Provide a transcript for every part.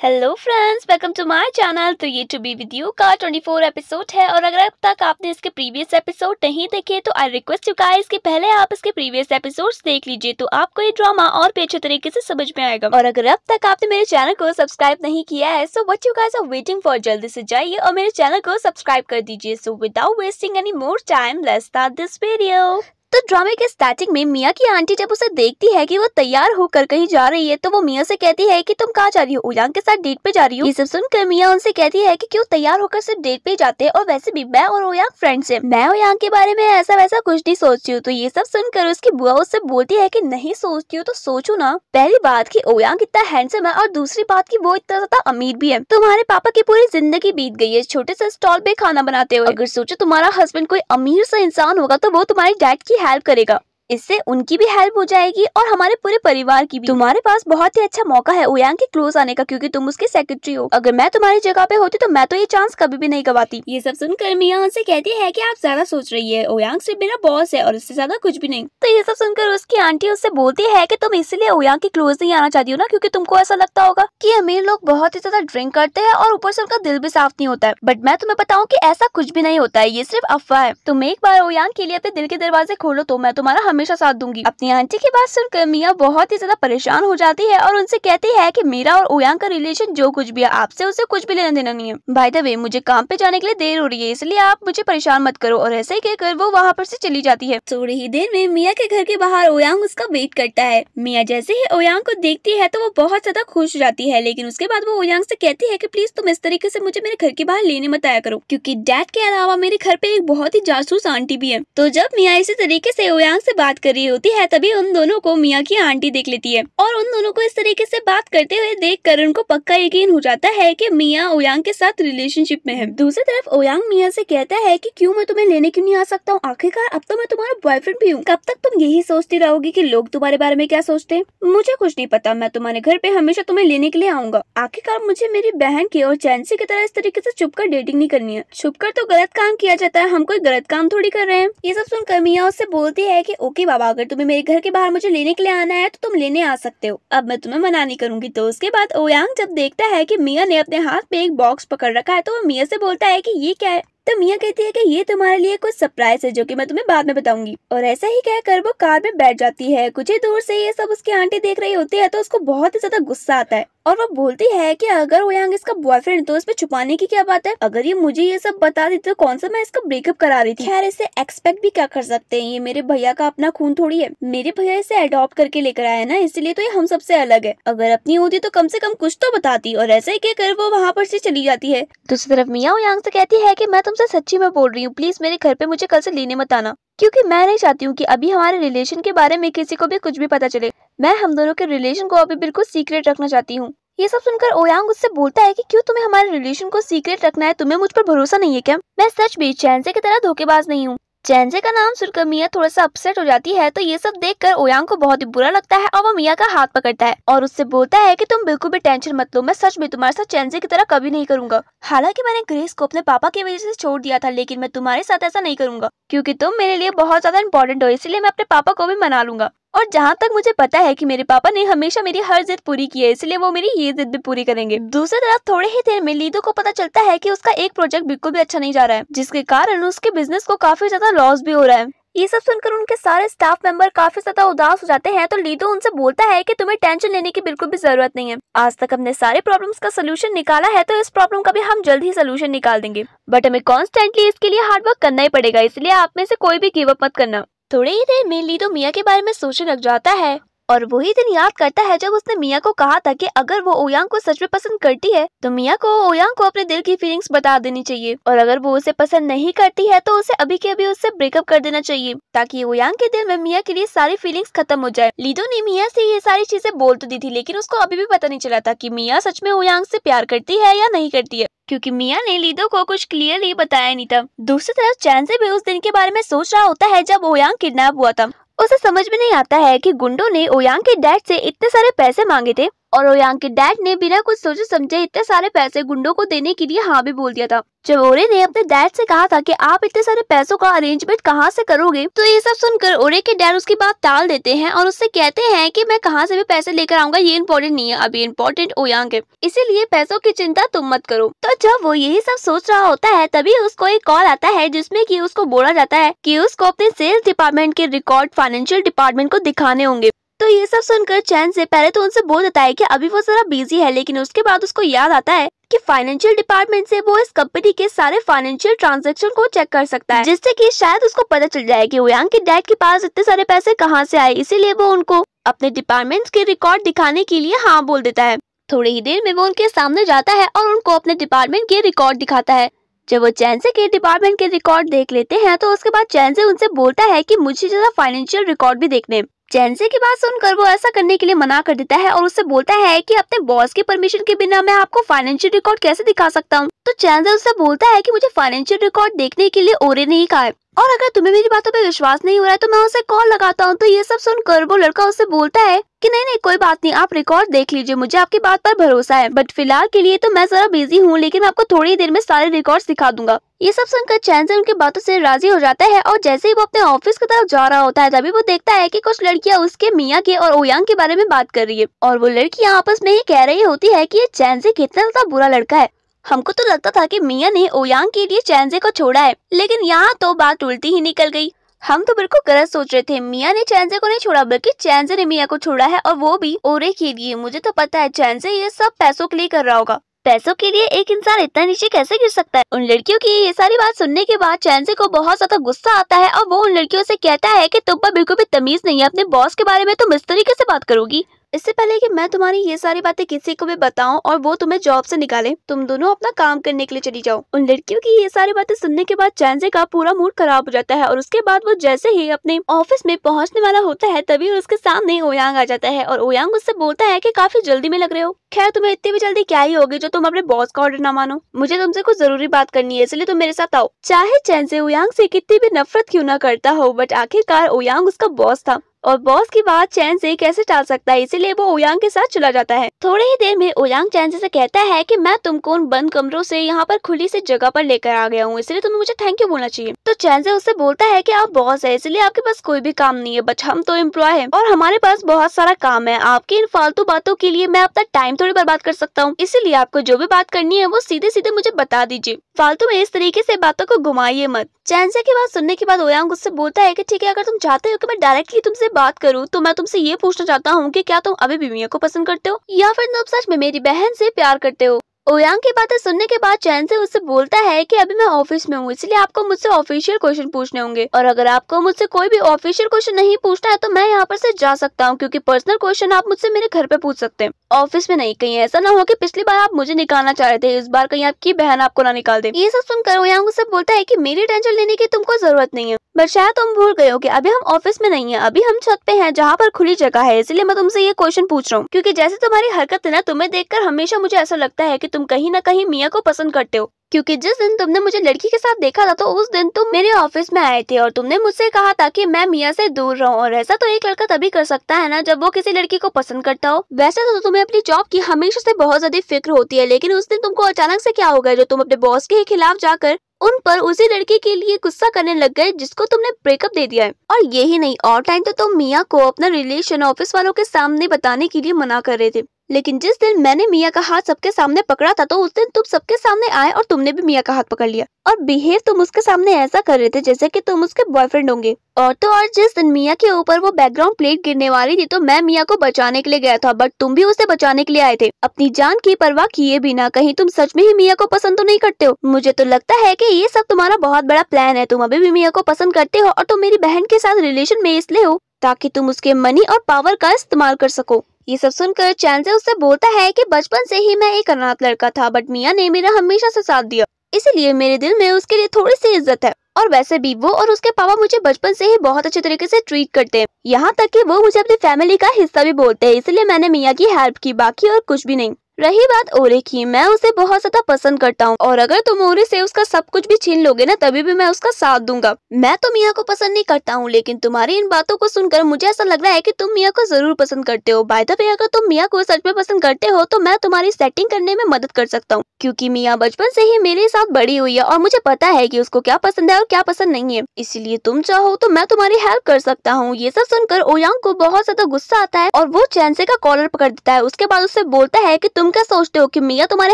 Hello friends, welcome to my channel. तो ये to be with you का 24 episode है और अगर अब तक आपने इसके प्रीवियस एपिसोड नहीं देखे तो आई रिक्वेस्ट यू गाइस कि पहले आप इसके प्रीवियस एपिसोड्स देख लीजिए तो आपको ये ड्रामा और भी अच्छे तरीके से समझ में आएगा। और अगर अब तक आपने मेरे चैनल को सब्सक्राइब नहीं किया है so what you guys are waiting for, जल्दी से जाइए और मेरे चैनल को सब्सक्राइब कर दीजिए। So without wasting any more time let's start this video. तो ड्रामे के स्टार्टिंग में मिया की आंटी जब उसे देखती है कि वो तैयार होकर कहीं जा रही है तो वो मिया से कहती है कि तुम कहाँ जा रही हो, ओयांग के साथ डेट पे जा रही हो। ये सब सुनकर मिया उनसे कहती है कि क्यों तैयार होकर सिर्फ डेट पे जाते हैं और वैसे भी मैं और ओयांग फ्रेंड्स हैं, मैं ओयांग के बारे में ऐसा वैसा कुछ नहीं सोचती हूँ। तो ये सब सुनकर उसकी बुआ उससे बोलती है कि नहीं सोचती हूँ तो सोचो ना, पहली बात की ओयांग इतना हैंडसम है और दूसरी बात की वो इतना ज्यादा अमीर भी है। तुम्हारे पापा की पूरी जिंदगी बीत गई है छोटे से स्टॉल पे खाना बनाते हुए, अगर सोचो तुम्हारा हस्बैंड कोई अमीर सा इंसान होगा तो वो तुम्हारे डैड की हेल्प करेगा, इससे उनकी भी हेल्प हो जाएगी और हमारे पूरे परिवार की भी। तुम्हारे पास बहुत ही अच्छा मौका है ओयांग के क्लोज आने का क्योंकि तुम उसके सेक्रेटरी हो, अगर मैं तुम्हारी जगह पे होती तो मैं तो ये चांस कभी भी नहीं गवाती। ये सब सुनकर मिया उनसे कहती है कि आप ज्यादा सोच रही है, ओयांग सिर्फ मेरा बॉस है और इससे ज्यादा कुछ भी नहीं। तो ये सब सुनकर उसकी आंटी उससे बोलती है कि तुम इसलिए ओयांग के क्लोज नहीं आना चाहती हो ना क्योंकि तुमको ऐसा लगता होगा कि अमीर लोग बहुत ही ज्यादा ड्रिंक करते हैं और ऊपर से उनका दिल भी साफ नहीं होता है, बट मैं तुम्हें बताऊँ कि ऐसा कुछ भी नहीं होता है, ये सिर्फ अफवाह है। तुम एक बार ओयांग के लिए अपने दिल के दरवाजे खोलो तो मैं तुम्हारा हमेशा साथ दूंगी। अपनी आंटी की बात सुनकर मिया बहुत ही ज्यादा परेशान हो जाती है और उनसे कहती है कि मेरा और ओयांग का रिलेशन जो कुछ भी है आपसे उसे कुछ भी लेना देना नहीं है। बाय द वे मुझे काम पे जाने के लिए देर हो रही है इसलिए आप मुझे परेशान मत करो, और ऐसे ही कहकर वो वहाँ पर से चली जाती है। थोड़ी ही देर में मिया के घर के बाहर ओयांग उसका वेट करता है। मिया जैसे ही ओयांग को देखती है तो वो बहुत ज्यादा खुश हो जाती है, लेकिन उसके बाद वो ओयांग से कहती है कि प्लीज तुम इस तरीके से मुझे मेरे घर के बाहर लेने मत आया करो क्योंकि डैड के अलावा मेरे घर पे एक बहुत ही जासूस आंटी भी है। तो जब मिया इसी तरीके से ओयांग से बात कर रही होती है तभी उन दोनों को मिया की आंटी देख लेती है और उन दोनों को इस तरीके से बात करते हुए देखकर उनको पक्का यकीन हो जाता है कि मिया ओयांग के साथ रिलेशनशिप में है। दूसरी तरफ ओयांग मिया से कहता है कि क्यों मैं तुम्हें लेने क्यों नहीं आ सकता हूँ, आखिरकार अब तो मैं तुम्हारा बॉयफ्रेंड भी हूँ, कब तक तुम यही सोचती रहोगी कि लोग तुम्हारे बारे में क्या सोचते हैं, मुझे कुछ नहीं पता, मैं तुम्हारे घर पे हमेशा तुम्हें लेने के लिए आऊंगा। आखिरकार मुझे मेरी बहन की और चैंसी की तरह इस तरीके से छुपकर डेटिंग नहीं करनी है, छुपकर तो गलत काम किया जाता है, हम कोई गलत काम थोड़ी कर रहे हैं। ये सब सुनकर मिया उससे बोलती है कि ओके बाबा, अगर तुम्हें मेरे घर के बाहर मुझे लेने के लिए आना है तो तुम लेने आ सकते हो, अब मैं तुम्हें मना नहीं करूंगी। तो उसके बाद ओयांग जब देखता है कि मिया ने अपने हाथ में एक बॉक्स पकड़ रखा है तो वो मिया से बोलता है कि ये क्या है। तो मिया कहती है कि ये तुम्हारे लिए कुछ सरप्राइज है जो कि मैं तुम्हें बाद में बताऊंगी, और ऐसा ही कहकर वो कार में बैठ जाती है। कुछ ही दूर से ये सब उसकी आंटी देख रही होती है तो उसको बहुत ही ज्यादा गुस्सा आता है और वो बोलती है कि अगर ओयांग इसका बॉयफ्रेंड तो इसमें छुपाने की क्या बात है, अगर ये मुझे ये सब बता दी तो कौन सा मैं इसका ब्रेकअप करा रही थी। खैर इसे एक्सपेक्ट भी क्या कर सकते हैं, ये मेरे भैया का अपना खून थोड़ी है, मेरे भैया इसे अडॉप्ट करके लेकर आया ना, इसलिए तो ये हम सबसे अलग है, अगर अपनी होती तो कम से कम कुछ तो बताती। और ऐसे ही कहकर वो वहाँ पर से चली जाती है। दूसरी तरफ मिया ओयांग से कहती है कि मैं तुमसे सच्ची में बोल रही हूँ, प्लीज मेरे घर पे मुझे कल से लेने मत आना क्योंकि मैं नहीं चाहती हूँ कि अभी हमारे रिलेशन के बारे में किसी को भी कुछ भी पता चले, मैं हम दोनों के रिलेशन को अभी बिल्कुल सीक्रेट रखना चाहती हूँ। ये सब सुनकर ओयांग उससे बोलता है कि क्यों तुम्हें हमारे रिलेशन को सीक्रेट रखना है, तुम्हें मुझ पर भरोसा नहीं है क्या? मैं सच भी चैंसे की तरह धोखेबाज नहीं हूँ। चैंसे का नाम सुनकर मिया थोड़ा सा अपसेट हो जाती है। तो ये सब देखकर ओयांग को बहुत ही बुरा लगता है और वो मिया का हाथ पकड़ता है और उससे बोलता है कि तुम बिल्कुल भी टेंशन मत लो, मैं सच में तुम्हारे साथ चैंसे की तरह कभी नहीं करूंगा। हालांकि मैंने ग्रेस को अपने पापा की वजह से छोड़ दिया था, लेकिन मैं तुम्हारे साथ ऐसा नहीं करूंगा क्योंकि तुम मेरे लिए बहुत ज्यादा इंपॉर्टेंट हो, इसलिए मैं अपने पापा को भी मना लूंगा। और जहाँ तक मुझे पता है कि मेरे पापा ने हमेशा मेरी हर जिद पूरी की है, इसलिए वो मेरी ये जिद भी पूरी करेंगे। दूसरी तरफ थोड़ी ही देर में लीडो को पता चलता है कि उसका एक प्रोजेक्ट बिल्कुल भी अच्छा नहीं जा रहा है, जिसके कारण उसके बिजनेस को काफी ज्यादा लॉस भी हो रहा है। ये सब सुनकर उनके सारे स्टाफ मेंबर काफी ज्यादा उदास हो जाते हैं। तो लीडो उनसे बोलता है कि तुम्हें टेंशन लेने की बिल्कुल भी जरूरत नहीं है, आज तक हमने सारे प्रॉब्लम्स का सोल्यूशन निकाला है तो इस प्रॉब्लम का भी हम जल्द ही सोल्यूशन निकाल देंगे, बट हमें कॉन्स्टेंटली इसके लिए हार्ड वर्क करना ही पड़ेगा, इसलिए आप में से कोई भी गिव अप मत करना। थोड़ी ही देर में लीडो मिया के बारे में सोचने लग जाता है और वही दिन याद करता है जब उसने मिया को कहा था कि अगर वो ओयांग को सच में पसंद करती है तो मिया को ओयांग को अपने दिल की फीलिंग्स बता देनी चाहिए, और अगर वो उसे पसंद नहीं करती है तो उसे अभी के अभी उससे ब्रेकअप कर देना चाहिए ताकि ओयांग के दिल में मिया के लिए सारी फीलिंग्स खत्म हो जाए। लीडो ने मिया से ये सारी चीजें बोल तो दी थी, लेकिन उसको अभी भी पता नहीं चला था कि मिया सच में ओयांग से प्यार करती है या नहीं करती है, क्योंकि मिया ने लीडो को कुछ क्लियरली बताया नहीं था। दूसरी तरफ चैंसे भी उस दिन के बारे में सोच रहा होता है जब ओयांग किडनैप हुआ था। उसे समझ में नहीं आता है कि गुंडों ने ओयांग के डैड से इतने सारे पैसे मांगे थे और ओयांग के डैड ने बिना कुछ सोचे समझे इतने सारे पैसे गुंडों को देने के लिए हाँ भी बोल दिया था। जब ओरे ने अपने डैड से कहा था कि आप इतने सारे पैसों का अरेंजमेंट कहाँ से करोगे, तो ये सब सुनकर ओरे के डैड उसकी बात टाल देते हैं और उससे कहते हैं कि मैं कहाँ से भी पैसे लेकर आऊंगा, ये इम्पोर्टेंट नहीं है, अभी इम्पोर्टेंट ओयांग है, इसीलिए पैसों की चिंता तुम मत करो। तो जब वो यही सब सोच रहा होता है तभी उसको एक कॉल आता है जिसमें कि उसको बोला जाता है कि उसको अपने सेल्स डिपार्टमेंट के रिकॉर्ड फाइनेंशियल डिपार्टमेंट को दिखाने होंगे। तो ये सब सुनकर चैन से पहले तो उनसे बोल देता है कि अभी वो जरा बिजी है, लेकिन उसके बाद उसको याद आता है कि फाइनेंशियल डिपार्टमेंट से वो इस कंपनी के सारे फाइनेंशियल ट्रांजैक्शन को चेक कर सकता है, जिससे कि शायद उसको पता चल जाए कि ओयांग के डैड के पास इतने सारे पैसे कहाँ से आए। इसीलिए वो उनको अपने डिपार्टमेंट के रिकॉर्ड दिखाने के लिए हाँ बोल देता है। थोड़ी ही देर में वो उनके सामने जाता है और उनको अपने डिपार्टमेंट के रिकॉर्ड दिखाता है। जब वो चैन से के डिपार्टमेंट के रिकॉर्ड देख लेते हैं तो उसके बाद चैन से उनसे बोलता है कि मुझे जरा फाइनेंशियल रिकॉर्ड भी देखने। चैन से की बात सुनकर वो ऐसा करने के लिए मना कर देता है और उससे बोलता है कि अपने बॉस की परमिशन के बिना मैं आपको फाइनेंशियल रिकॉर्ड कैसे दिखा सकता हूँ। तो चैन से उससे बोलता है कि मुझे फाइनेंशियल रिकॉर्ड देखने के लिए ओरे ने ही कहा है, और अगर तुम्हें मेरी बातों पे विश्वास नहीं हो रहा है तो मैं उसे कॉल लगाता हूँ। तो ये सब सुनकर वो लड़का उससे बोलता है कि नहीं कोई बात नहीं, आप रिकॉर्ड देख लीजिए, मुझे आपकी बात पर भरोसा है, बट फिलहाल के लिए तो मैं जरा बिजी हूँ, लेकिन मैं आपको थोड़ी देर में सारे रिकॉर्ड्स दिखा दूंगा। ये सब सुनकर चैन से उनकी बातों से राजी हो जाता है और जैसे ही वो अपने ऑफिस की तरफ जा रहा होता है तभी वो देखता है कि कुछ लड़कियां उसके मियाँ के और ओयांग के बारे में बात कर रही है, और वो लड़कियां आपस में ही कह रही होती है कि ये चैन से कितना ज्यादा बुरा लड़का है। हमको तो लगता था कि मियाँ ने ओयांग के लिए चैनजे को छोड़ा है, लेकिन यहाँ तो बात उल्टी ही निकल गई। हम तो बिल्कुल गलत सोच रहे थे, मियाँ ने चैनजे को नहीं छोड़ा बल्कि चैनजे ने मियाँ को छोड़ा है, और वो भी ओरे के लिए। मुझे तो पता है चैनजे ये सब पैसों के लिए कर रहा होगा। पैसों के लिए एक इंसान इतना नीचे कैसे गिर सकता है। उन लड़कियों की ये सारी बात सुनने के बाद चैनजे को बहुत ज्यादा गुस्सा आता है और वो उन लड़कियों से कहता है कि तुम पर बिल्कुल भी तमीज नहीं है, अपने बॉस के बारे में तुम इस तरीके से बात करोगी। इससे पहले कि मैं तुम्हारी ये सारी बातें किसी को भी बताऊं और वो तुम्हें जॉब से निकाले, तुम दोनों अपना काम करने के लिए चली जाओ। उन लड़कियों की ये सारी बातें सुनने के बाद चैनजे का पूरा मूड खराब हो जाता है और उसके बाद वो जैसे ही अपने ऑफिस में पहुंचने वाला होता है तभी उसके सामने ओयांग आ जाता है और ओयांग उससे बोलता है कि काफी जल्दी में लग रहे हो। खैर तुम्हें इतनी भी जल्दी क्या ही होगी जो तुम अपने बॉस का ऑर्डर ना मानो। मुझे तुमसे कुछ जरूरी बात करनी है, इसलिए तुम मेरे साथ आओ। चाहे चैनजे ओयांग से कितनी भी नफरत क्यों ना करता हो, बट आखिरकार ओयांग उसका बॉस था और बॉस की बात चैन से कैसे टाल सकता है, इसीलिए वो ओयांग के साथ चला जाता है। थोड़ी ही देर में ओयांग चैन से कहता है कि मैं तुमको उन बंद कमरों से यहाँ पर खुली सी जगह पर लेकर आ गया हूँ, इसलिए तुम्हें मुझे थैंक यू बोलना चाहिए। तो चैन से उससे बोलता है कि आप बॉस है इसलिए आपके पास कोई भी काम नहीं है, बट हम तो एम्प्लॉय है और हमारे पास बहुत सारा काम है। आपकी इन फालतू बातों के लिए मैं अपना टाइम थोड़ी बर्बाद कर सकता हूँ, इसीलिए आपको जो भी बात करनी है वो सीधे सीधे मुझे बता दीजिए, फालतू में इस तरीके से बातों को घुमाइए मत। चैनसे की बात सुनने के बाद ओयांग उससे बोलता है कि ठीक है, अगर तुम चाहते हो कि मैं डायरेक्टली तुमसे बात करूं तो मैं तुमसे ये पूछना चाहता हूँ कि क्या तुम अभी भी मियाँ को पसंद करते हो या फिर तुम सच में मेरी बहन से प्यार करते हो। ओयांग की बातें सुनने के बाद चैन से उससे बोलता है कि अभी मैं ऑफिस में हूँ, इसलिए आपको मुझसे ऑफिशियल क्वेश्चन पूछने होंगे, और अगर आपको मुझसे कोई भी ऑफिशियल क्वेश्चन नहीं पूछना है तो मैं यहाँ पर से जा सकता हूँ, क्योंकि पर्सनल क्वेश्चन आप मुझसे मेरे घर पे पूछ सकते हैं, ऑफिस में नहीं। कहीं ऐसा ना हो कि पिछली बार आप मुझे निकालना चाह रहे थे, इस बार कहीं आपकी बहन आपको ना निकाल दे। ये सब सुनकर ओयांग उससे बोलता है कि मेरी टेंशन लेने की तुमको जरूरत नहीं है, बट शायद तुम भूल गए हो कि अभी हम ऑफिस में नहीं है, अभी हम छत पे हैं जहाँ पर खुली जगह है, इसलिए मैं तुमसे ये क्वेश्चन पूछ रहा हूँ, क्योंकि जैसे तुम्हारी हरकत है ना, तुम्हें देखकर हमेशा मुझे ऐसा लगता है कि तुम कहीं ना कहीं मियाँ को पसंद करते हो, क्योंकि जिस दिन तुमने मुझे लड़की के साथ देखा था तो उस दिन तुम मेरे ऑफिस में आए थे और तुमने मुझसे कहा था कि मैं मियाँ से दूर रहूं, और ऐसा तो एक लड़का तभी कर सकता है ना जब वो किसी लड़की को पसंद करता हो। वैसे तो तुम्हें अपनी जॉब की हमेशा से बहुत ज्यादा फिक्र होती है, लेकिन उस दिन तुमको अचानक से क्या हो गया जो तुम अपने बॉस के खिलाफ जाकर उन पर उसी लड़की के लिए गुस्सा करने लग गए जिसको तुमने ब्रेकअप दे दिया है। और यही नहीं, और टाइम तो तुम मियाँ को अपना रिलेशन ऑफिस वालों के सामने बताने के लिए मना कर रहे थे, लेकिन जिस दिन मैंने मियाँ का हाथ सबके सामने पकड़ा था तो उस दिन तुम सबके सामने आए और तुमने भी मियाँ का हाथ पकड़ लिया और बिहेव तुम उसके सामने ऐसा कर रहे थे जैसे कि तुम उसके बॉयफ्रेंड होंगे। और तो और जिस दिन मियाँ के ऊपर वो बैकग्राउंड प्लेट गिरने वाली थी तो मैं मियाँ को बचाने के लिए गया था, बट तुम भी उसे बचाने के लिए आए थे, अपनी जान की परवाह किए बिना। कहीं तुम सच में ही मियाँ को पसंद तो नहीं करते हो? मुझे तो लगता है कि ये सब तुम्हारा बहुत बड़ा प्लान है, तुम अभी भी मियाँ को पसंद करते हो और तुम मेरी बहन के साथ रिलेशन में इसलिए हो ताकि तुम उसके मनी और पावर का इस्तेमाल कर सको। ये सब सुनकर चैनजे उससे बोलता है कि बचपन से ही मैं एक अनाथ लड़का था, बट मियाँ ने मेरा हमेशा से साथ दिया, इसलिए मेरे दिल में उसके लिए थोड़ी सी इज्जत है। और वैसे भी वो और उसके पापा मुझे बचपन से ही बहुत अच्छे तरीके से ट्रीट करते हैं, यहाँ तक कि वो मुझे अपनी फैमिली का हिस्सा भी बोलते हैं, इसलिए मैंने मियाँ की हेल्प की, बाकी और कुछ भी नहीं। रही बात ओरे की, मैं उसे बहुत ज्यादा पसंद करता हूँ और अगर तुम ओरे से उसका सब कुछ भी छीन लोगे ना तभी भी मैं उसका साथ दूंगा। मैं तो मिया को पसंद नहीं करता हूँ, लेकिन तुम्हारी इन बातों को सुनकर मुझे ऐसा लग रहा है कि तुम मिया को जरूर पसंद करते हो। बाय द वे, अगर तुम मिया को सच में पसंद करते हो तो मैं तुम्हारी सेटिंग करने में मदद कर सकता हूँ, क्योंकि मिया बचपन से ही मेरे साथ बड़ी हुई है और मुझे पता है कि उसको क्या पसंद है और क्या पसंद नहीं है। इसलिए तुम चाहो तो मैं तुम्हारी हेल्प कर सकता हूँ। ये सब सुनकर ओयांग को बहुत ज्यादा गुस्सा आता है और वो चैनसे का कॉलर पकड़ देता है। उसके बाद उससे बोलता है कि तुम क्या सोचते हो कि मिया तुम्हारे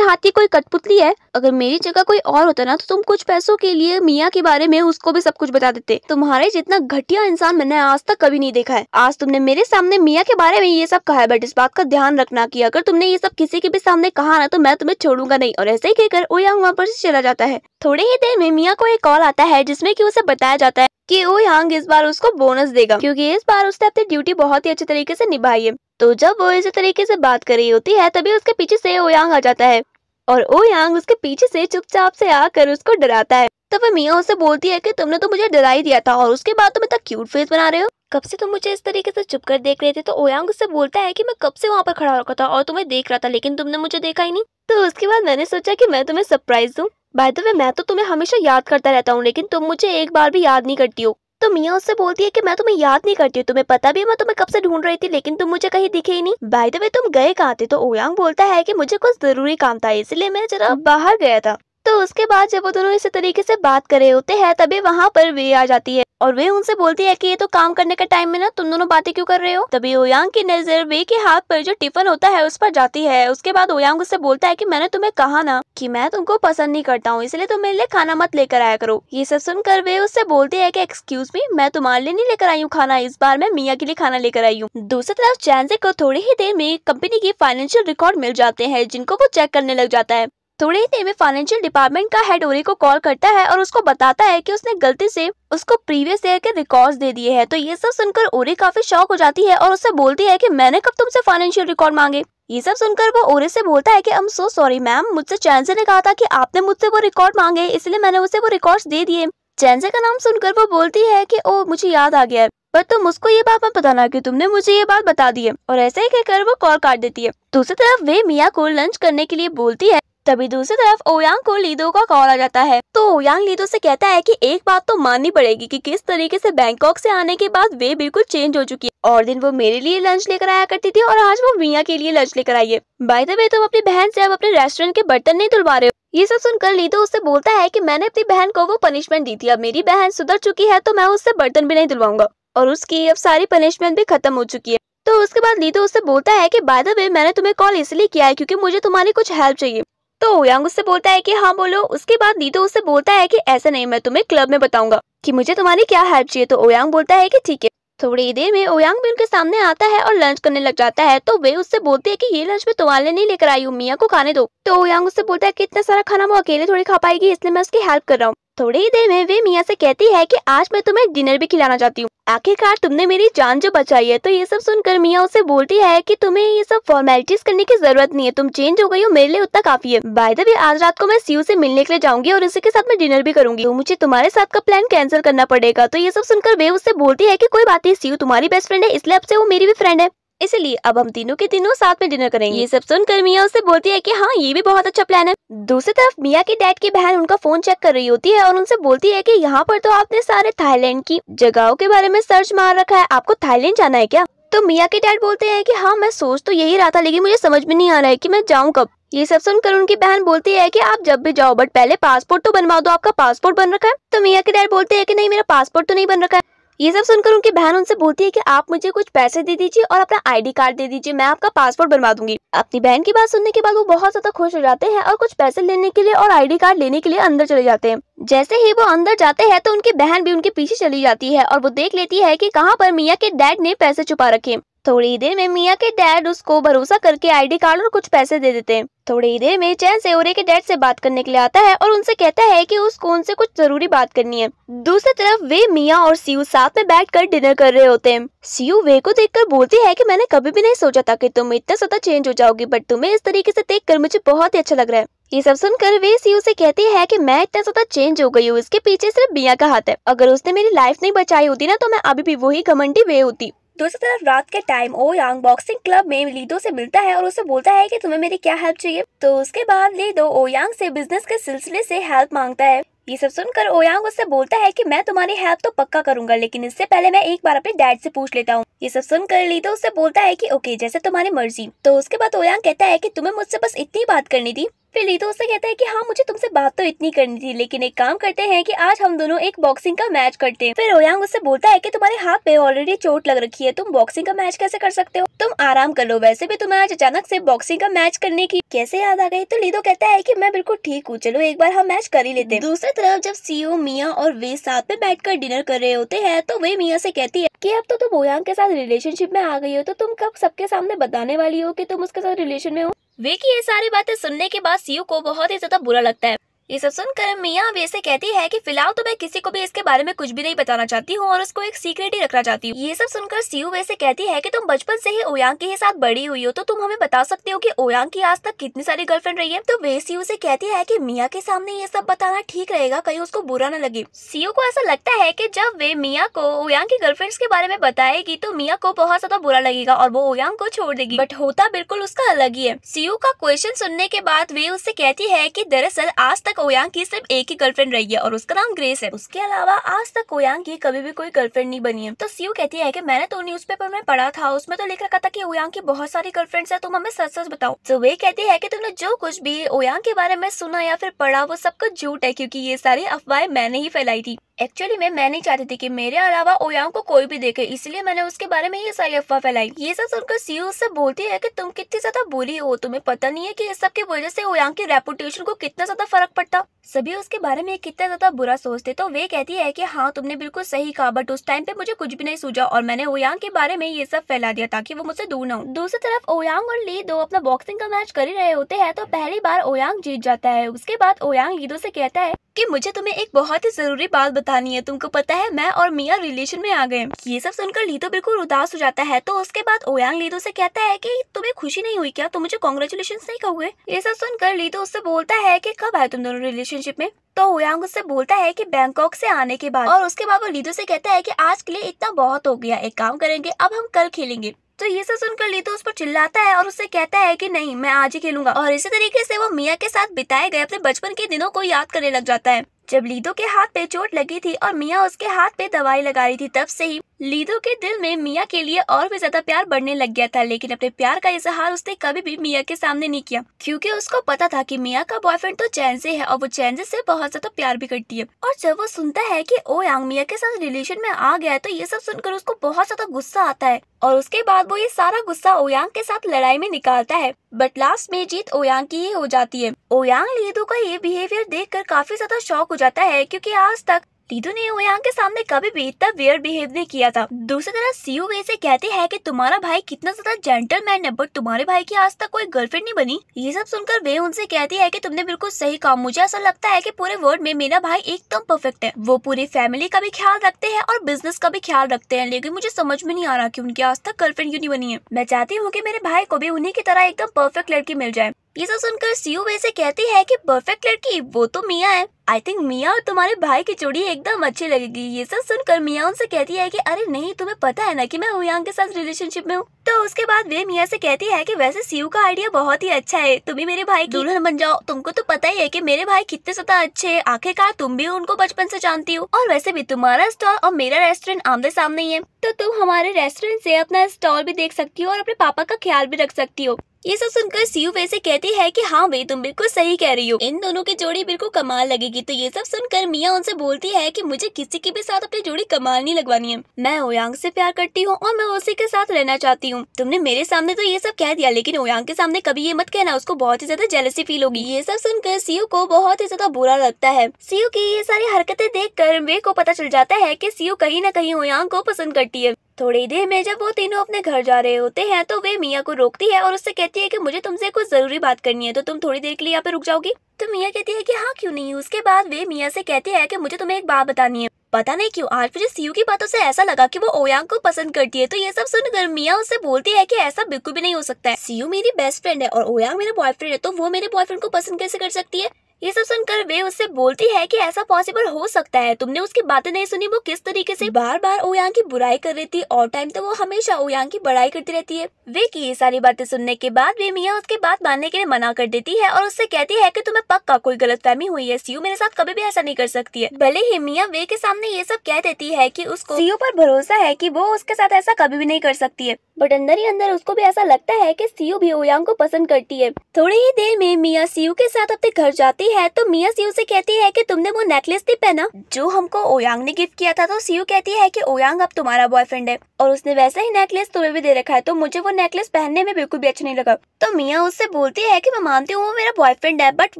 हाथ की कोई कठपुतली है? अगर मेरी जगह कोई और होता ना तो तुम कुछ पैसों के लिए मिया के बारे में उसको भी सब कुछ बता देते। तुम्हारे जितना घटिया इंसान मैंने आज तक कभी नहीं देखा है। आज तुमने मेरे सामने मिया के बारे में ये सब कहा है, बट इस बात का ध्यान रखना कि अगर तुमने ये सब किसी के भी सामने कहा ना तो मैं तुम्हें छोड़ूंगा नहीं। और ऐसे ही कहकर ओयांग वहाँ पर से चला जाता है। थोड़ी ही देर में मिया को एक कॉल आता है जिसमें कि उसे बताया जाता है कि ओयांग इस बार उसको बोनस देगा, क्योंकि इस बार उसने अपनी ड्यूटी बहुत ही अच्छे तरीके से निभाई है। तो जब वो इसी तरीके से बात कर रही होती है तभी उसके पीछे से ओयांग आ जाता है और ओयांग उसके पीछे से चुपचाप से आकर उसको डराता है। तब वह मिया उसे बोलती है कि तुमने तो मुझे डरा ही दिया था और उसके बाद तुम इतना क्यूट फेस बना रहे हो। कब से तुम मुझे इस तरीके से चुप कर देख रहे थे? तो ओयांग उससे बोलता है कि मैं कब से वहाँ पर खड़ा रखा था और तुम्हें देख रहा था, लेकिन तुमने मुझे देखा ही नहीं। तो उसके बाद मैंने सोचा कि मैं तुम्हें सरप्राइज दूं। बाय द वे, मैं तो तुम्हें हमेशा याद करता रहता हूँ, लेकिन तुम मुझे एक बार भी याद नहीं करती हो। तो मिया उससे बोलती है कि मैं तुम्हें याद नहीं करती हूँ, तुम्हें पता भी है मैं तुम्हें कब से ढूंढ रही थी, लेकिन तुम मुझे कहीं दिखे ही नहीं। बाय द वे, तुम गए कहाँ थे? तो ओयांग बोलता है कि मुझे कुछ जरूरी काम था, इसलिए मैं जरा बाहर गया था। तो उसके बाद जब वो दोनों इसी तरीके से बात कर रहे होते हैं तभी वहाँ पर वे आ जाती है और वे उनसे बोलती है कि ये तो काम करने के टाइम में ना तुम दोनों बातें क्यों कर रहे हो। तभी ओयांग की नजर वे के हाथ पर जो टिफिन होता है उस पर जाती है। उसके बाद ओयांग उससे बोलता है कि मैंने तुम्हें कहा ना कि मैं तुमको पसंद नहीं करता हूँ, इसलिए तुम मेरे लिए खाना मत लेकर आया करो। ये सब सुनकर वे उससे बोलती है कि एक्सक्यूज मी, मैं तुम्हारे लिए नहीं लेकर आई हूँ खाना, इस बार मैं मिया के लिए खाना लेकर आई हूँ। दूसरी तरफ चैनसे को थोड़ी ही देर में कंपनी की फाइनेंशियल रिकॉर्ड मिल जाते हैं जिनको वो चेक करने लग जाता है। थोड़ी ही देर में फाइनेंशियल डिपार्टमेंट का हेड ओरी को कॉल करता है और उसको बताता है कि उसने गलती से उसको प्रीवियस ईयर के रिकॉर्ड्स दे दिए हैं। तो ये सब सुनकर ओरी काफी शॉक हो जाती है और उससे बोलती है कि मैंने कब तुमसे फाइनेंशियल रिकॉर्ड मांगे। ये सब सुनकर वो ओरी से बोलता है कि I am so sorry ma'am, मुझसे चैनसे ने कहा था कि आपने मुझसे वो रिकॉर्ड मांगे, इसलिए मैंने उसे वो रिकॉर्ड्स दे दिए। चैनसे का नाम सुनकर वो बोलती है कि ओ मुझे याद आ गया है, पर तुम उसको ये बात मत बताना कि तुमने मुझे ये बात बता दी है। और ऐसे ही कहकर वो कॉल काट देती है। दूसरी तरफ वे मिया को लंच करने के लिए बोलती है। तभी दूसरी तरफ ओयांग को लीदो का कॉल आ जाता है। तो ओयांग लीदो से कहता है कि एक बात तो माननी पड़ेगी कि किस तरीके से बैंकॉक से आने के बाद वे बिल्कुल चेंज हो चुकी है। और दिन वो मेरे लिए लंच लेकर आया करती थी और आज वो मिया के लिए लंच लेकर आई है। बाय द वे, तुम अपनी बहन से अब अपने रेस्टोरेंट के बर्तन नहीं धुलवा रहे हो। ये सब सुनकर लीदो उससे बोलता है कि मैंने अपनी बहन को वो पनिशमेंट दी थी, अब मेरी बहन सुधर चुकी है तो मैं उससे बर्तन भी नहीं धुलवाऊंगा और उसकी अब सारी पनिशमेंट भी खत्म हो चुकी है। तो उसके बाद लीदो उससे बोलता है कि बाय द वे, मैंने तुम्हें कॉल इसलिए किया है क्योंकि मुझे तुम्हारी कुछ हेल्प चाहिए। तो ओयांग उससे बोलता है कि हाँ बोलो। उसके बाद लीदो उससे बोलता है कि ऐसा नहीं, मैं तुम्हें क्लब में बताऊंगा कि मुझे तुम्हारी क्या हेल्प चाहिए। तो ओयांग बोलता है कि ठीक है। थोड़ी देर में ओयांग भी उनके सामने आता है और लंच करने लग जाता है। तो वे उससे बोलते हैं कि ये लंच मैं तुम्हारे लिए नहीं लेकर आई हूँ, मिया को खाने दो। तो ओयांग उससे बोलता है कि इतना सारा खाना वो अकेले थोड़ी खा पाएगी, इसलिए मैं उसकी हेल्प कर रहा हूँ। थोड़ी ही देर में वे मिया से कहती है कि आज मैं तुम्हें डिनर भी खिलाना चाहती हूँ, आखिरकार तुमने मेरी जान जो बचाई है। तो ये सब सुनकर मिया उससे बोलती है कि तुम्हें ये सब फॉर्मेलिटीज करने की जरूरत नहीं है, तुम चेंज हो गई हो, मेरे लिए उतना काफी है। बाय द वे, आज रात को मैं सीयू से मिलने के लिए जाऊंगी और इसी के साथ मैं डिनर भी करूंगी, तो मुझे तुम्हारे साथ का प्लान कैंसिल करना पड़ेगा। तो ये सब सुनकर वे उससे बोलती है कि कोई बात नहीं, सीयू तुम्हारी बेस्ट फ्रेंड है, इसलिए अब से वो मेरी भी फ्रेंड है, इसलिए अब हम तीनों के तीनों साथ में डिनर करेंगे। ये सब सुनकर मिया उससे बोलती है कि हाँ ये भी बहुत अच्छा प्लान है। दूसरी तरफ मिया के डैड की बहन उनका फोन चेक कर रही होती है और उनसे बोलती है कि यहाँ पर तो आपने सारे थाईलैंड की जगहों के बारे में सर्च मार रखा है, आपको थाईलैंड जाना है क्या? तो मिया के डैड बोलते हैं कि हाँ मैं सोच तो यही रहा था, लेकिन मुझे समझ में नहीं आ रहा है कि मैं जाऊँ कब। ये सब सुनकर उनकी बहन बोलती है कि आप जब भी जाओ, बट पहले पासपोर्ट तो बनवा दो, आपका पासपोर्ट बन रखा है? तो मिया के डैड बोलते हैं कि नहीं, मेरा पासपोर्ट तो नहीं बन रखा है। ये सब सुनकर उनकी बहन उनसे बोलती है कि आप मुझे कुछ पैसे दे दीजिए और अपना आईडी कार्ड दे दीजिए, मैं आपका पासपोर्ट बनवा दूंगी। अपनी बहन की बात सुनने के बाद वो बहुत ज्यादा खुश हो जाते हैं और कुछ पैसे लेने के लिए और आईडी कार्ड लेने के लिए अंदर चले जाते हैं। जैसे ही वो अंदर जाते हैं तो उनकी बहन भी उनके पीछे चली जाती है और वो देख लेती है कि कहाँ पर मिया के डैड ने पैसे छुपा रखे। थोड़ी देर में मिया के डैड उसको भरोसा करके आईडी कार्ड और कुछ पैसे दे देते हैं। थोड़ी देर में चैन से ओरे के डैड से बात करने के लिए आता है और उनसे कहता है कि उसको उनसे कुछ जरूरी बात करनी है। दूसरी तरफ वे मिया और सीयू साथ में बैठकर डिनर कर रहे होते हैं। सीयू वे को देखकर बोलती है कि मैंने कभी भी नहीं सोचा था कि तुम इतना ज्यादा चेंज हो जाओगी, बट तुम्हें इस तरीके से देखकर मुझे बहुत ही अच्छा लग रहा है। ये सब सुनकर वे सीयू से कहती है कि मैं इतना ज्यादा चेंज हो गई हूँ, इसके पीछे सिर्फ मिया का हाथ है। अगर उसने मेरी लाइफ नहीं बचाई होती ना तो मैं अभी भी वही घमंडी वे होती। दूसरी तरफ रात के टाइम ओ यांग बॉक्सिंग क्लब में लीदो से मिलता है और उसे बोलता है कि तुम्हें मेरी क्या हेल्प चाहिए। तो उसके बाद लीदो ओ यांग से बिजनेस के सिलसिले से हेल्प मांगता है। ये सब सुनकर ओ यांग उससे बोलता है कि मैं तुम्हारी हेल्प तो पक्का करूंगा, लेकिन इससे पहले मैं एक बार अपने डैड से पूछ लेता हूँ। ये सब सुनकर लीदो उससे बोलता है कि ओके, जैसे तुम्हारी मर्जी। तो उसके बाद ओ यांग कहता है कि तुम्हें मुझसे बस इतनी बात करनी थी। फिर लीदो उससे कहता है कि हाँ, मुझे तुमसे बात तो इतनी करनी थी, लेकिन एक काम करते हैं कि आज हम दोनों एक बॉक्सिंग का मैच करते हैं। फिर ओ यांग उससे बोलता है कि तुम्हारे हाथ पे ऑलरेडी चोट लग रखी है, तुम बॉक्सिंग का मैच कैसे कर सकते हो, तुम आराम कर लो। वैसे भी तुम्हें आज अचानक से बॉक्सिंग का मैच करने की कैसे याद आ गई। तो लीदो कहता है कि मैं बिल्कुल ठीक हूँ, चलो एक बार हम मैच कर ही लेते हैं। दूसरी तरफ जब सीओ मिया और वे साथ में बैठकर डिनर कर रहे होते हैं तो वे मिया से कहती है कि अब तो तुम ओ यांग के साथ रिलेशनशिप में आ गई हो, तो तुम कब सबके सामने बताने वाली हो कि तुम उसके साथ रिलेशन में हो। वे की ये सारी बातें सुनने के बाद सीयू को बहुत ही ज्यादा बुरा लगता है। ये सब सुनकर मिया वे से कहती है कि फिलहाल तो मैं किसी को भी इसके बारे में कुछ भी नहीं बताना चाहती हूँ और उसको एक सीक्रेट ही रखना चाहती हूँ। ये सब सुनकर सीयू वे से कहती है कि तुम बचपन से ही ओ यांग के साथ बड़ी हुई हो, तो तुम हमें बता सकते हो कि ओ यांग की आज तक कितनी सारी गर्लफ्रेंड रही है। तो वे सीयू से कहती है कि मिया के सामने ये सब बताना ठीक रहेगा, कहीं उसको बुरा न लगे। सीयू को ऐसा लगता है कि जब वे मिया को ओ यांग की गर्लफ्रेंड्स के बारे में बताएगी तो मिया को बहुत ज्यादा बुरा लगेगा और वो ओ यांग को छोड़ देगी, बट होता बिल्कुल उसका अलग ही है। सीयू का क्वेश्चन सुनने के बाद वे उससे कहती है कि दरअसल आज तक ओ यांग की सिर्फ एक ही गर्लफ्रेंड रही है और उसका नाम ग्रेस है। उसके अलावा आज तक ओ यांग की कभी भी कोई गर्लफ्रेंड नहीं बनी है। तो सीयू कहती है कि मैंने तो न्यूज़पेपर में पढ़ा था, उसमें तो लिख रखा था कि ओ यांग की बहुत सारी गर्लफ्रेंड्स है, तुम हमें सच सच बताओ। तो वे कहती है कि तुमने जो कुछ भी ओ यांग के बारे में सुना या फिर पढ़ा वो सब कुछ झूठ है, क्योंकि ये सारी अफवाहें मैंने ही फैलाई थी। एक्चुअली मैं नहीं चाहती थी कि मेरे अलावा ओ यांग को कोई भी देखे, इसलिए मैंने उसके बारे में ये सारी अफवाह फैलाई। ये सब सुनकर सीयू उससे बोलती है कि तुम कितनी ज्यादा बुरी हो, तुम्हें पता नहीं है कि इस सब की वजह से ओ यांग की रेपुटेशन को कितना ज्यादा फर्क पड़ता, सभी उसके बारे में कितना ज्यादा बुरा सोचते। तो वे कहती है कि हाँ, तुमने बिल्कुल सही कहा, बट उस टाइम पे मुझे कुछ भी नहीं सूझा और मैंने ओ यांग के बारे में ये सब फैला दिया ताकि वो मुझसे दूर न हो। दूसरी तरफ ओ यांग और ली दो अपना बॉक्सिंग का मैच कर ही रहे होते हैं तो पहली बार ओ यांग जीत जाता है। उसके बाद ओ यांग लीदो से कहता है कि मुझे तुम्हें एक बहुत ही जरूरी बात बतानी है, तुमको पता है मैं और मिया रिलेशन में आ गए। ये सब सुनकर लीदो बिल्कुल उदास हो जाता है। तो उसके बाद ओ यांग लीदो से कहता है कि तुम्हें खुशी नहीं हुई क्या, तुम मुझे कांग्रेचुलेशंस नहीं कहोगे। ये सब सुनकर लीदो उससे बोलता है कि कब आए तुम दोनों रिलेशनशिप में। तो ओ यांग उससे बोलता है कि बैंकॉक से आने के बाद, और उसके बाद वो लीदो से कहता है कि आज के लिए इतना बहुत हो गया, एक काम करेंगे अब हम कल खेलेंगे। तो ये सब सुनकर लीदो उस पर चिल्लाता है और उससे कहता है कि नहीं, मैं आज ही खेलूंगा। और इसी तरीके से वो मिया के साथ बिताए गए अपने बचपन के दिनों को याद करने लग जाता है। जब लीदो के हाथ पे चोट लगी थी और मिया उसके हाथ पे दवाई लगा रही थी, तब से ही लीदो के दिल में मिया के लिए और भी ज्यादा प्यार बढ़ने लग गया था। लेकिन अपने प्यार का इजहार उसने कभी भी मिया के सामने नहीं किया, क्योंकि उसको पता था कि मिया का बॉयफ्रेंड तो चैनजे है और वो चैनजे से बहुत ज्यादा प्यार भी करती है। और जब वो सुनता है कि ओ यांग मिया के साथ रिलेशन में आ गया है तो ये सब सुनकर उसको बहुत ज्यादा गुस्सा आता है और उसके बाद वो ये सारा गुस्सा ओ यांग के साथ लड़ाई में निकालता है। बट लास्ट में जीत ओ यांग की ही हो जाती है। ओ यांग लीदो का ये बिहेवियर देखकर काफी ज्यादा शॉक हो जाता है, क्योंकि आज तक लीदो ने ओ यांग के सामने कभी भी इतना वियर्ड बिहेव नहीं किया था। दूसरी तरफ सीयू वे से कहते हैं कि तुम्हारा भाई कितना ज्यादा जेंटलमैन है, बट तुम्हारे भाई की आज तक कोई गर्लफ्रेंड नहीं बनी। ये सब सुनकर वे उनसे कहती है कि तुमने बिल्कुल सही कहा, मुझे ऐसा लगता है कि पूरे वर्ल्ड में मेरा भाई एकदम परफेक्ट है। वो पूरी फैमिली का भी ख्याल रखते हैं और बिजनेस का भी ख्याल रखते हैं, लेकिन मुझे समझ में नहीं आ रहा कि उनकी आज तक गर्लफ्रेंड क्यों नहीं बनी है। मैं चाहती हूँ कि मेरे भाई को भी उन्हीं की तरह एकदम परफेक्ट लड़की मिल जाए। ये सब सुनकर सीयू वे से कहती है कि परफेक्ट लड़की वो तो मिया है, आई थिंक मिया और तुम्हारे भाई की जोड़ी एकदम अच्छी लगेगी। ये सब सुनकर मिया उनसे कहती है कि अरे नहीं, तुम्हें पता है ना कि मैं ओ यांग के साथ रिलेशनशिप में हूँ। तो उसके बाद वे मिया से कहती है कि वैसे सीयू का आइडिया बहुत ही अच्छा है, तुम भी मेरे भाई की दुल्हन बन जाओ। तुमको तो पता ही है कि मेरे भाई कितने ज्यादा अच्छे हैं, आखिरकार तुम भी उनको बचपन से जानती हो, और वैसे भी तुम्हारा स्टॉल और मेरा रेस्टोरेंट आमने सामने ही है, तो तुम हमारे रेस्टोरेंट से अपना स्टॉल भी देख सकती हो और अपने पापा का ख्याल भी रख सकती हो। ये सब सुनकर सीयू वैसे कहती है कि हाँ वे तुम बिल्कुल सही कह रही हो, इन दोनों की जोड़ी बिल्कुल कमाल लगेगी। तो ये सब सुनकर मिया उनसे बोलती है कि मुझे किसी के भी साथ अपनी जोड़ी कमाल नहीं लगवानी है, मैं ओ यांग से प्यार करती हूँ और मैं उसी के साथ रहना चाहती हूँ। तुमने मेरे सामने तो ये सब कह दिया, लेकिन ओ यांग के सामने कभी ये मत कहना, उसको बहुत ही ज्यादा जेलसी फील होगी। ये सब सुनकर सीयू को बहुत ही ज्यादा बुरा लगता है। सीयू की ये सारी हरकतें देखकर वे को पता चल जाता है कि सीयू कहीं न कहीं ओ यांग को पसंद करती है। थोड़ी देर में जब वो तीनों अपने घर जा रहे होते हैं तो वे मिया को रोकती है और उससे कहती है कि मुझे तुमसे कुछ जरूरी बात करनी है, तो तुम थोड़ी देर के लिए यहाँ पे रुक जाओगी। तो मिया कहती है कि हाँ क्यों नहीं। उसके बाद वे मिया से कहती है कि मुझे तुम्हें एक बात बतानी है, पता नहीं क्यों आज मुझे सीयू की बातों से ऐसा लगा कि वो ओ यांग को पसंद करती है। तो ये सब सुनकर मिया उससे बोलती है कि ऐसा बिल्कुल भी नहीं हो सकता है, सीयू मेरी बेस्ट फ्रेंड है और ओ यांग मेरा बॉयफ्रेंड है, तो वो मेरे बॉयफ्रेंड को पसंद कैसे कर सकती है। ये सब सुनकर वे उससे बोलती है कि ऐसा पॉसिबल हो सकता है, तुमने उसकी बातें नहीं सुनी, वो किस तरीके से बार बार ओयांग की बुराई कर रही थी और टाइम तो वो हमेशा ओयांग की बड़ाई करती रहती है। वे की ये सारी बातें सुनने के बाद वे मिया उसकी बात मानने के लिए मना कर देती है और उससे कहती है कि तुम्हें पक्का कोई गलतफहमी हुई है, सीयू मेरे साथ कभी भी ऐसा नहीं कर सकती है। भले ही मिया वे के सामने ये सब कह देती है कि उसको सीयू पर भरोसा है कि वो उसके साथ ऐसा कभी भी नहीं कर सकती है, बट अंदर ही अंदर उसको भी ऐसा लगता है कि सीयू भी ओयांग को पसंद करती है। थोड़ी ही देर में मिया सीयू के साथ अपने घर जाती है तो मिया सीयू से कहती है कि तुमने वो नेकलेस नहीं पहना जो हमको ओयांग ने गिफ्ट किया था। तो सीयू कहती है कि ओयांग अब तुम्हारा बॉयफ्रेंड है और उसने वैसा ही नेकलेस तुम्हें भी दे रखा है, तो मुझे वो नेकलेस पहनने में बिल्कुल भी अच्छा नहीं लगा। तो मिया उससे बोलती है कि मैं मानती हूँ वो मेरा बॉयफ्रेंड है, बट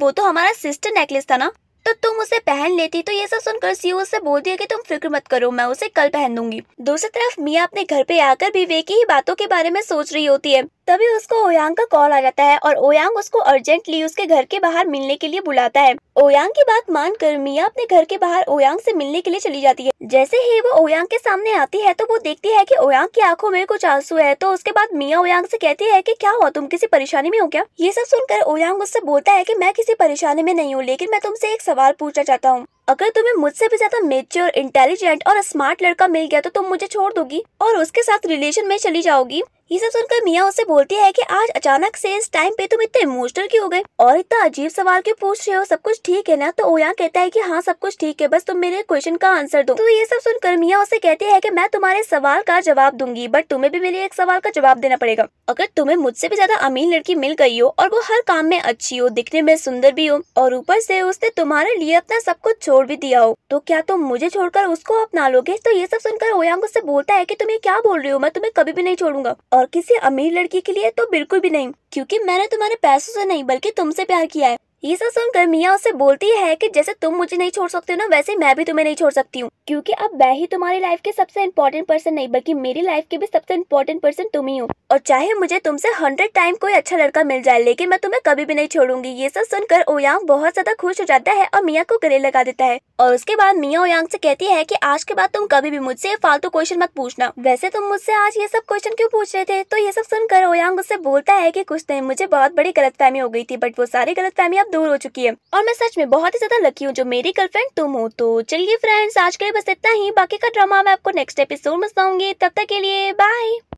वो तो हमारा सिस्टर नेकलेस था ना, तो तुम उसे पहन लेती। तो ये सब सुनकर सीयू उससे बोलती है कि तुम फिक्र मत करो, मैं उसे कल पहन दूंगी। दूसरी तरफ मिया अपने घर पे आकर भी वे की ही बातों के बारे में सोच रही होती है। तभी उसको ओयांग का कॉल आ जाता है और ओयांग उसको अर्जेंटली उसके घर के बाहर मिलने के लिए बुलाता है। ओयांग की बात मानकर मिया अपने घर के बाहर ओयांग से मिलने के लिए चली जाती है। जैसे ही वो ओयांग के सामने आती है तो वो देखती है कि ओयांग की आंखों में कुछ आंसू है। तो उसके बाद मिया ओयांग से कहती है कि क्या हुआ, तुम किसी परेशानी में हो क्या? ये सब सुनकर ओयांग उससे बोलता है कि मैं किसी परेशानी में नहीं हूँ, लेकिन मैं तुमसे एक सवाल पूछना चाहता हूँ। अगर तुम्हें मुझसे भी ज्यादा मेच्योर, इंटेलिजेंट और स्मार्ट लड़का मिल गया तो तुम मुझे छोड़ दोगी और उसके साथ रिलेशन में चली जाओगी? ये सब सुनकर मिया उससे बोलती है कि आज अचानक से इस टाइम पे तुम इतने इमोशनल क्यों हो गए और इतना अजीब सवाल क्यों पूछ रहे हो, सब कुछ ठीक है ना? तो ओयांग कहता है कि हाँ सब कुछ ठीक है, बस तुम मेरे क्वेश्चन का आंसर दो। तो ये सब सुनकर मिया उससे कहती है कि मैं तुम्हारे सवाल का जवाब दूंगी, बट तुम्हें भी मेरे एक सवाल का जवाब देना पड़ेगा। अगर तुम्हें मुझसे भी ज्यादा अमीर लड़की मिल गई हो और वो हर काम में अच्छी हो, दिखने में सुंदर भी हो और ऊपर से उसने तुम्हारे लिए अपना सब कुछ छोड़ भी दिया हो, तो क्या तुम मुझे छोड़कर उसको अपना लोगे? तो ये सब सुनकर ओयांग उससे बोलता है कि तुम ये क्या बोल रही हो, मैं तुम्हें कभी भी नहीं छोड़ूंगा और किसी अमीर लड़की के लिए तो बिल्कुल भी नहीं, क्योंकि मैंने तुम्हारे पैसों से नहीं बल्कि तुमसे प्यार किया है। ये सब सुनकर मिया उससे बोलती है कि जैसे तुम मुझे नहीं छोड़ सकते हो ना, वैसे मैं भी तुम्हें नहीं छोड़ सकती हूँ, क्योंकि अब मैं ही तुम्हारी लाइफ के सबसे इम्पोर्टेंट पर्सन नहीं बल्कि मेरी लाइफ के भी सबसे इम्पोर्टेंट पर्सन तुम ही हो। और चाहे मुझे तुमसे 100 टाइम कोई अच्छा लड़का मिल जाए, लेकिन मैं तुम्हें कभी भी नहीं छोड़ूंगी। ये सब सुनकर ओयांग बहुत ज्यादा खुश हो जाता है और मिया को गले लगा देता है। और उसके बाद मिया ओयांग से कहती है कि आज के बाद तुम कभी भी मुझसे फालतू क्वेश्चन मत पूछना। वैसे तुम मुझसे आज ये सब क्वेश्चन क्यों पूछ रहे थे? तो ये सब सुनकर ओयांग उससे बोलता है कि कुछ नहीं, मुझे बहुत बड़ी गलतफहमी हो गई थी, बट वो सारी गलतफहमी अब दूर हो चुकी है और मैं सच में बहुत ही ज्यादा लकी हूँ जो मेरी गर्लफ्रेंड तुम हो। तो चलिए फ्रेंड्स, आज के लिए बस इतना ही, बाकी का ड्रामा मैं आपको नेक्स्ट एपिसोड में सुनाऊंगी। तब तक के लिए बाय।